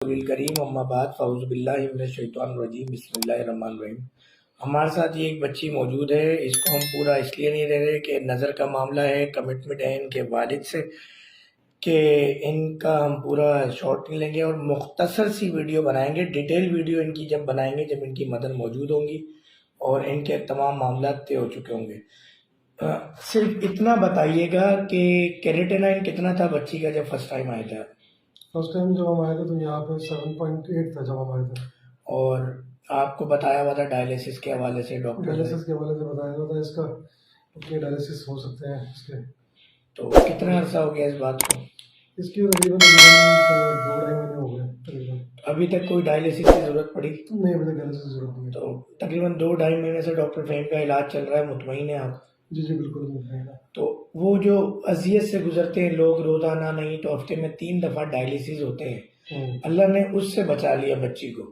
करیم अम्मा बाद फ़ाउज़ु बिल्लाहि मिनश शैतानिर रजीम बिस्मिल्लाहिर रहमानिर रहीम। हमारे साथ ये एक बच्ची मौजूद है। इसको हम पूरा इसलिए नहीं दे रहे कि नज़र का मामला है, कमिटमेंट है इनके वालिद से कि इनका हम पूरा शॉर्ट नहीं लेंगे और मुख्तसर सी वीडियो बनाएंगे। डिटेल वीडियो इनकी जब बनाएंगे जब इनकी मदर मौजूद होंगी और इनके तमाम मामला तय हो चुके होंगे। सिर्फ इतना बताइएगा कि केराटिन कितना था बच्ची का जब फर्स्ट टाइम आया था? फर्स्ट टाइम जब हम आए थे तो यहाँ पे 7.8 था जब हम आए थे। और आपको बताया हुआ था डायलिसिस के हवाले से, डॉक्टर डायलिसिस के हवाले से बताया हुआ था इसका कितने डायलिसिस हो सकते हैं इसके। तो कितना अर्सा हो गया इस बात को? इसके तकरीबन 2-2.5 महीने हो गए तकरीबन। अभी तक कोई डायलिसिस की ज़रूरत पड़ी? नहीं, अभी तक डायलिसिस की ज़रूरत नहीं है। तो तकरीबन 2-2.5 महीने से डॉक्टर फ़हीम का इलाज चल रहा है, मुतमईन है आप? जी जी बिल्कुल मुतमईन है। तो वो जो अजियत से गुजरते हैं लोग, रोज़ाना नहीं तो हफ्ते में 3 दफ़ा डायलिसिस होते हैं, अल्लाह ने उससे बचा लिया बच्ची को।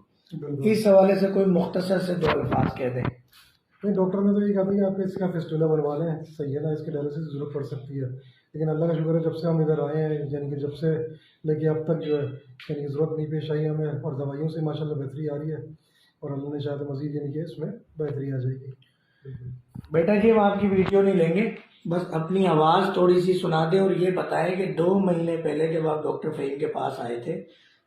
इस हवाले से कोई मुख्तसर से 2 अल्फाज कह दें। नहीं, डॉक्टर ने तो ये कहा था कि आपके इसका फिस्टुला बनवा लें, सही है ना, इसकी डायलिसिस की ज़रूरत पड़ सकती है। लेकिन अल्लाह का शुक्र है जब से हम इधर आए हैं, यानी कि जब से लेके अब तक जो है यानी कि ज़रूरत नहीं पेश आई हमें, और दवाइयों से माशाल्लाह बेहतरी आ रही है और अल्लाह ने चाहा तो मज़ीद यानी कि इसमें बेहतरी आ जाएगी। बेटा जी हम आपकी वीडियो नहीं लेंगे, बस अपनी आवाज़ थोड़ी सी सुना दें और ये बताएं कि 2 महीने पहले जब आप डॉक्टर फ़हीम के पास आए थे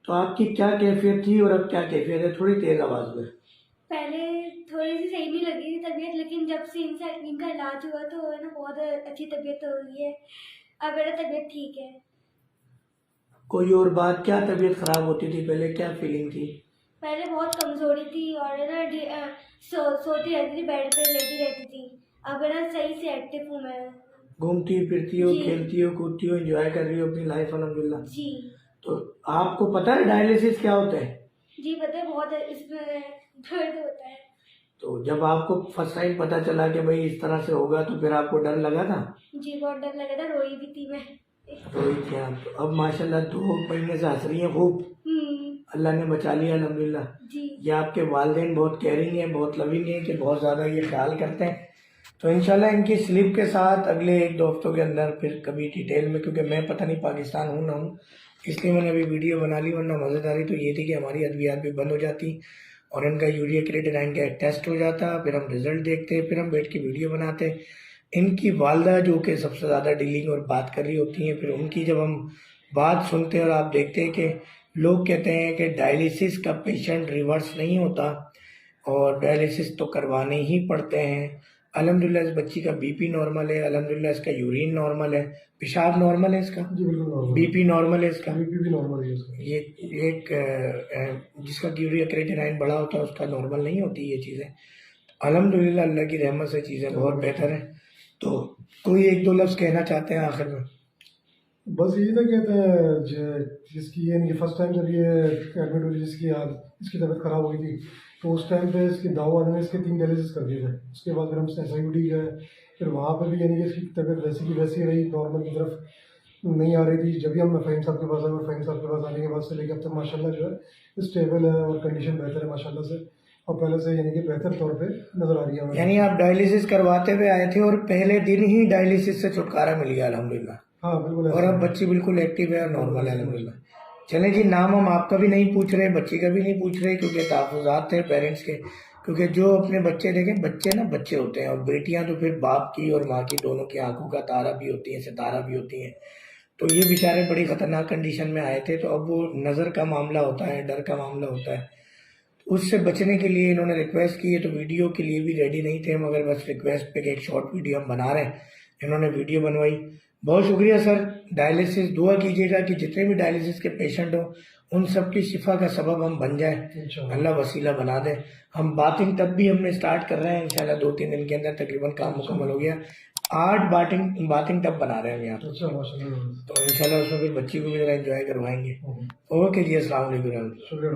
तो आपकी क्या कैफियत थी और अब क्या कैफियत है? थोड़ी तेज़ आवाज़ में। पहले थोड़ी सी सही नहीं लगी थी तबीयत, लेकिन जब से इनका इलाज हुआ तो है ना बहुत अच्छी तबीयत हो गई है। अब मेरा तबीयत ठीक है। कोई और बात, क्या तबीयत ख़राब होती थी पहले, क्या फीलिंग थी? पहले बहुत कमज़ोरी थी और है ना सोती रहती थी, बेड पे लेटी रहती थी। अब है ना सही से एक्टिव हूँ मैं। घूमती फिरती हो, खेलती हो, कूदती हो, एंजॉय कर रही हो अपनी लाइफ अल्हम्दुलिल्लाह। जी। तो आपको पता है डायलिसिस क्या होता है? जी पता है, बहुत इसमें दर्द होता है। तो जब आपको फर्स्ट टाइम पता चला कि भाई इस तरह से होगा तो फिर आपको डर लगा था? जी बहुत डर लगा था, रोई भी थी मैं। रोई थी आप? तो अब माशाल्लाह 2 महीने से हंस रही हैं खूब, अल्लाह ने बचा लिया अल्हम्दुलिल्लाह। जी। ये आपके वालिदैन बहुत केयरिंग हैं, बहुत लविंग हैं कि बहुत ज़्यादा ये ख्याल करते हैं। तो इंशाल्लाह इनकी स्लिप के साथ अगले 1-2 हफ्तों के अंदर फिर कभी डिटेल में, क्योंकि मैं पता नहीं पाकिस्तान हूँ ना हूँ, इसलिए मैंने अभी वीडियो बना ली, वरना मज़ेदारी तो ये थी कि हमारी अद्वियात भी बंद हो जाती और इनका यूरिया क्रिएटिनिन का टेस्ट हो जाता, फिर हम रिज़ल्ट देखते, फिर हम बैठ के वीडियो बनाते। इनकी वालदा जो कि सबसे ज़्यादा डीलिंग और बात कर रही होती हैं, फिर उनकी जब हम बात सुनते हैं और आप देखते हैं कि लोग कहते हैं कि डायलिसिस का पेशेंट रिवर्स नहीं होता और डायलिसिस तो करवाने ही पड़ते हैं। अल्हम्दुलिल्लाह इस बच्ची का बीपी नॉर्मल है, अल्हम्दुलिल्लाह इसका यूरिन नॉर्मल है, पेशाब नॉर्मल है इसका, बीपी नॉर्मल है इसका, बीपी भी नॉर्मल है इसका। ये एक जिसका यूरिया क्रिएटिनिन बड़ा होता है उसका नॉर्मल नहीं होती ये चीज़ें। अल्हम्दुलिल्लाह अल्लाह की रहमत से चीज़ें बहुत बेहतर हैं। तो कोई 1-2 लफ्ज़ कहना चाहते हैं आखिर में? बस यही था, कहते हैं जिसकी ये फर्स्ट टाइम जब ये एडमिट हुई, इसकी तबीयत ख़राब हुई थी, तो उस टाइम पे इसकी दावा ने इसके 3 डायलिसिस कर दिए थे। उसके बाद फिर हम SIUD गए, फिर वहाँ पर भी यानी कि इसकी तबीयत वैसी की वैसी रही, नॉर्मल की तरफ नहीं आ रही थी। जब भी हम फ़हीम साहब के पास आए और फ़हीम साहब के पास आने के बाद से लेकर अब तक माशाल्लाह जो है स्टेबल है और कंडीशन बेहतर है माशाल्लाह से, और पहले से यानी कि बेहतर तौर पे नज़र आ रही है। यानी आप डायलिसिस करवाते हुए आए थे और पहले दिन ही डायलिसिस से छुटकारा मिल गया अल्हम्दुलिल्लाह? हाँ बिल्कुल। और अब बच्ची बिल्कुल एक्टिव है और नॉर्मल है अल्हम्दुलिल्लाह। चलें जी, नाम हम आपका भी नहीं पूछ रहे, बच्ची का भी नहीं पूछ रहे, क्योंकि तहफ़्फ़ुज़ात थे पेरेंट्स के, क्योंकि जो अपने बच्चे देखें, बच्चे ना बच्चे होते हैं और बेटियां तो फिर बाप की और माँ की दोनों की आंखों का तारा भी होती हैं, सितारा भी होती हैं। तो ये बेचारे बड़ी ख़तरनाक कंडीशन में आए थे, तो अब वो नज़र का मामला होता है, डर का मामला होता है, उससे बचने के लिए इन्होंने रिक्वेस्ट की है। तो वीडियो के लिए भी रेडी नहीं थे, मगर बस रिक्वेस्ट पे एक शॉर्ट वीडियो हम बना रहे हैं, इन्होंने वीडियो बनवाई। बहुत शुक्रिया सर। डायलिसिस दुआ कीजिएगा कि जितने भी डायलिसिस के पेशेंट हो उन सब की शिफा का सबब हम बन जाए, अल्लाह वसीला बना दे। हम बातिंग तब भी हमने स्टार्ट कर रहे हैं, इंशाल्लाह 2-3 दिन के अंदर तकरीबन काम मुकम्मल हो गया। 8 बातिंग टब बना रहे हैं हम यहाँ। तो इंशाल्लाह उसमें फिर बच्ची को भी ज़रा एंजॉय करवाएंगे। ओके जी, अस्सलाम वालेकुम। शुक्रिया।